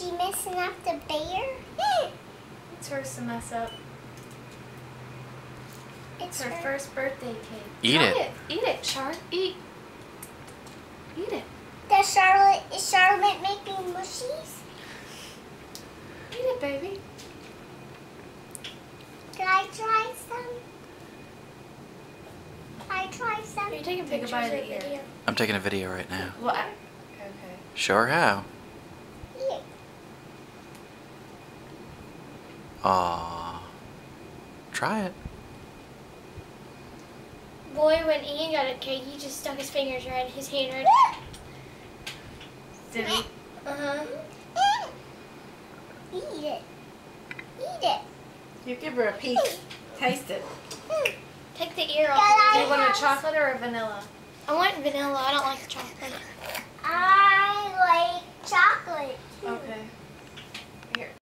she messing up the bear? It's hers to mess up. It's Her first birthday cake. Eat Try it. Eat it, Char. Eat. Eat it. Is Charlotte making mushies? Eat it, baby. Can I try some? Can I try some? Are you taking pictures of the ear? I'm taking a video right now. What? Okay. Sure how. Here. Aww. Try it. Boy, when Ian got a cake, he just stuck his fingers right in his hand right. Did he? Uh-huh. Eat it. Eat it. You give her a piece. Taste it. Take the ear off. Do you want a chocolate or a vanilla? I want vanilla. I don't like the chocolate. I like chocolate. Okay.